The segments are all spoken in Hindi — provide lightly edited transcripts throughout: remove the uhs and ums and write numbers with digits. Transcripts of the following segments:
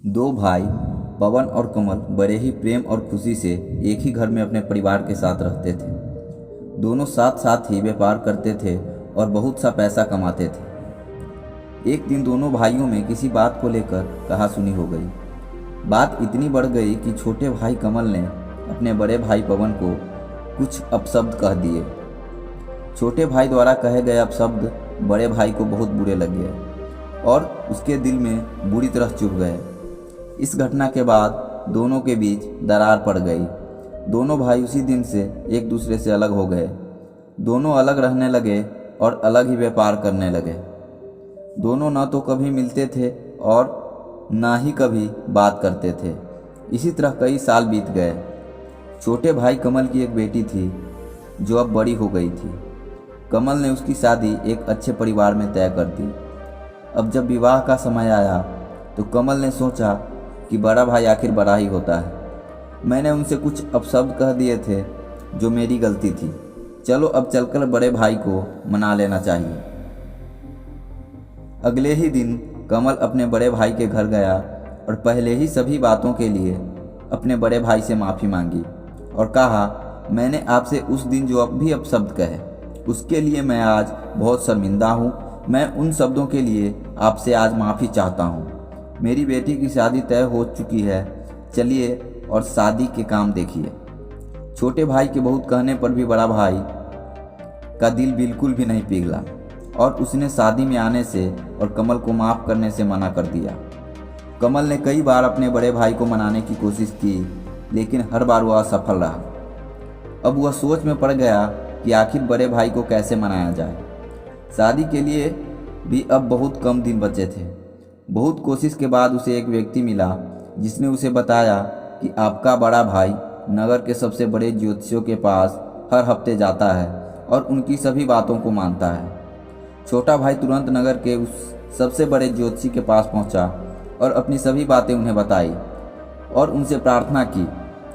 दो भाई पवन और कमल बड़े ही प्रेम और खुशी से एक ही घर में अपने परिवार के साथ रहते थे। दोनों साथ साथ ही व्यापार करते थे और बहुत सा पैसा कमाते थे। एक दिन दोनों भाइयों में किसी बात को लेकर कहासुनी हो गई। बात इतनी बढ़ गई कि छोटे भाई कमल ने अपने बड़े भाई पवन को कुछ अपशब्द कह दिए। छोटे भाई द्वारा कहे गए अपशब्द बड़े भाई को बहुत बुरे लग गए और उसके दिल में बुरी तरह चुभ गए। इस घटना के बाद दोनों के बीच दरार पड़ गई। दोनों भाई उसी दिन से एक दूसरे से अलग हो गए। दोनों अलग रहने लगे और अलग ही व्यापार करने लगे। दोनों न तो कभी मिलते थे और ना ही कभी बात करते थे। इसी तरह कई साल बीत गए। छोटे भाई कमल की एक बेटी थी जो अब बड़ी हो गई थी। कमल ने उसकी शादी एक अच्छे परिवार में तय कर दी। अब जब विवाह का समय आया तो कमल ने सोचा कि बड़ा भाई आखिर बड़ा ही होता है। मैंने उनसे कुछ अपशब्द कह दिए थे जो मेरी गलती थी। चलो अब चलकर बड़े भाई को मना लेना चाहिए। अगले ही दिन कमल अपने बड़े भाई के घर गया और पहले ही सभी बातों के लिए अपने बड़े भाई से माफ़ी मांगी और कहा, मैंने आपसे उस दिन जो अब भी अपशब्द कहे उसके लिए मैं आज बहुत शर्मिंदा हूँ। मैं उन शब्दों के लिए आपसे आज माफ़ी चाहता हूँ। मेरी बेटी की शादी तय हो चुकी है, चलिए और शादी के काम देखिए। छोटे भाई के बहुत कहने पर भी बड़ा भाई का दिल बिल्कुल भी नहीं पिघला और उसने शादी में आने से और कमल को माफ़ करने से मना कर दिया। कमल ने कई बार अपने बड़े भाई को मनाने की कोशिश की, लेकिन हर बार वह असफल रहा। अब वह सोच में पड़ गया कि आखिर बड़े भाई को कैसे मनाया जाए। शादी के लिए भी अब बहुत कम दिन बचे थे। बहुत कोशिश के बाद उसे एक व्यक्ति मिला जिसने उसे बताया कि आपका बड़ा भाई नगर के सबसे बड़े ज्योतिषियों के पास हर हफ्ते जाता है और उनकी सभी बातों को मानता है। छोटा भाई तुरंत नगर के उस सबसे बड़े ज्योतिषी के पास पहुंचा और अपनी सभी बातें उन्हें बताई और उनसे प्रार्थना की।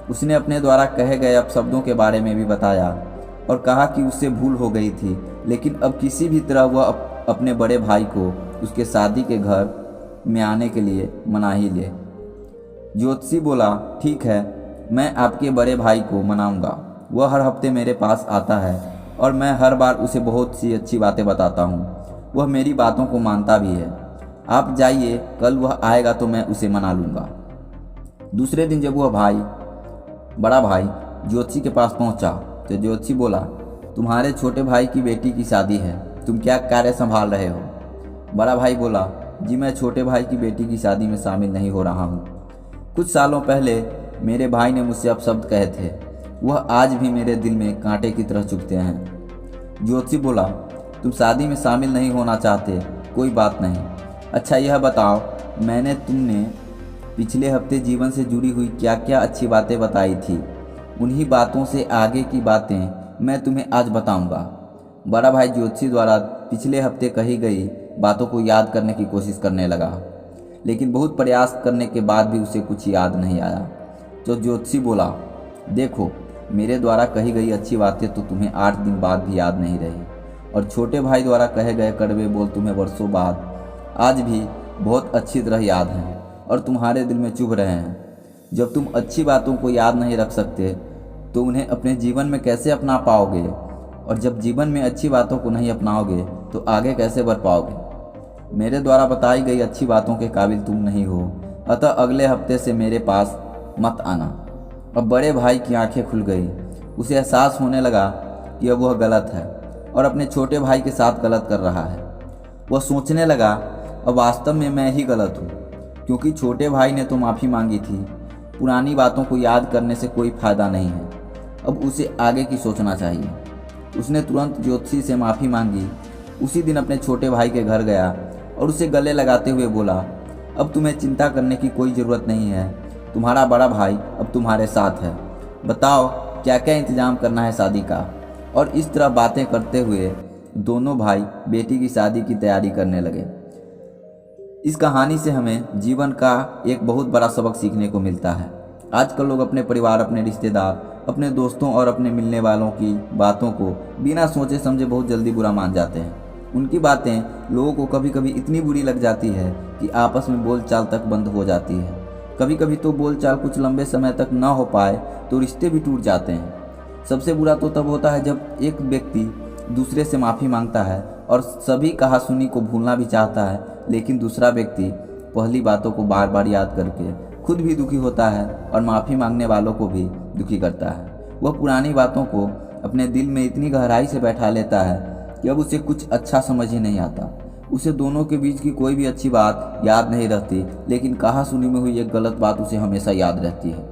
उसने अपने द्वारा कहे गए अपशब्दों के बारे में भी बताया और कहा कि उससे भूल हो गई थी, लेकिन अब किसी भी तरह वह अपने बड़े भाई को उसके शादी के घर में आने के लिए मना ही ले। ज्योतिषी बोला, ठीक है, मैं आपके बड़े भाई को मनाऊंगा। वह हर हफ्ते मेरे पास आता है और मैं हर बार उसे बहुत सी अच्छी बातें बताता हूँ। वह मेरी बातों को मानता भी है। आप जाइए, कल वह आएगा तो मैं उसे मना लूँगा। दूसरे दिन जब वह बड़ा भाई ज्योतिषी के पास पहुँचा तो ज्योतिषी बोला, तुम्हारे छोटे भाई की बेटी की शादी है, तुम क्या कार्य संभाल रहे हो? बड़ा भाई बोला, जी मैं छोटे भाई की बेटी की शादी में शामिल नहीं हो रहा हूँ। कुछ सालों पहले मेरे भाई ने मुझसे अपशब्द कहे थे, वह आज भी मेरे दिल में कांटे की तरह चुभते हैं। ज्योतिषी बोला, तुम शादी में शामिल नहीं होना चाहते, कोई बात नहीं। अच्छा यह बताओ, मैंने तुमने पिछले हफ्ते जीवन से जुड़ी हुई क्या क्या अच्छी बातें बताई थी, उन्हीं बातों से आगे की बातें मैं तुम्हें आज बताऊंगा। बड़ा भाई ज्योतिषी द्वारा पिछले हफ्ते कही गई बातों को याद करने की कोशिश करने लगा, लेकिन बहुत प्रयास करने के बाद भी उसे कुछ याद नहीं आया। तो ज्योतिषी बोला, देखो, मेरे द्वारा कही गई अच्छी बातें तो तुम्हें 8 दिन बाद भी याद नहीं रही और छोटे भाई द्वारा कहे गए कड़वे बोल तुम्हें वर्षों बाद आज भी बहुत अच्छी तरह याद हैं और तुम्हारे दिल में चुभ रहे हैं। जब तुम अच्छी बातों को याद नहीं रख सकते तो उन्हें अपने जीवन में कैसे अपना पाओगे, और जब जीवन में अच्छी बातों को नहीं अपनाओगे तो आगे कैसे बढ़ पाओगे? मेरे द्वारा बताई गई अच्छी बातों के काबिल तुम नहीं हो, अतः अगले हफ्ते से मेरे पास मत आना। अब बड़े भाई की आंखें खुल गई। उसे एहसास होने लगा कि अब वह गलत है और अपने छोटे भाई के साथ गलत कर रहा है। वह सोचने लगा, अब वास्तव में मैं ही गलत हूँ, क्योंकि छोटे भाई ने तो माफ़ी मांगी थी। पुरानी बातों को याद करने से कोई फ़ायदा नहीं है, अब उसे आगे की सोचना चाहिए। उसने तुरंत ज्योतिषी से माफ़ी मांगी। उसी दिन अपने छोटे भाई के घर गया और उसे गले लगाते हुए बोला, अब तुम्हें चिंता करने की कोई ज़रूरत नहीं है, तुम्हारा बड़ा भाई अब तुम्हारे साथ है। बताओ क्या क्या इंतज़ाम करना है शादी का। और इस तरह बातें करते हुए दोनों भाई बेटी की शादी की तैयारी करने लगे। इस कहानी से हमें जीवन का एक बहुत बड़ा सबक सीखने को मिलता है। आजकल लोग अपने परिवार, अपने रिश्तेदार, अपने दोस्तों और अपने मिलने वालों की बातों को बिना सोचे समझे बहुत जल्दी बुरा मान जाते हैं। उनकी बातें लोगों को कभी कभी इतनी बुरी लग जाती है कि आपस में बोलचाल तक बंद हो जाती है। कभी कभी तो बोलचाल कुछ लंबे समय तक न हो पाए तो रिश्ते भी टूट जाते हैं। सबसे बुरा तो तब होता है जब एक व्यक्ति दूसरे से माफ़ी मांगता है और सभी कहा सुनी को भूलना भी चाहता है, लेकिन दूसरा व्यक्ति पहली बातों को बार बार याद करके खुद भी दुखी होता है और माफ़ी मांगने वालों को भी दुखी करता है। वह पुरानी बातों को अपने दिल में इतनी गहराई से बैठा लेता है कि अब उसे कुछ अच्छा समझ ही नहीं आता। उसे दोनों के बीच की कोई भी अच्छी बात याद नहीं रहती, लेकिन कहा सुनी में हुई एक गलत बात उसे हमेशा याद रहती है।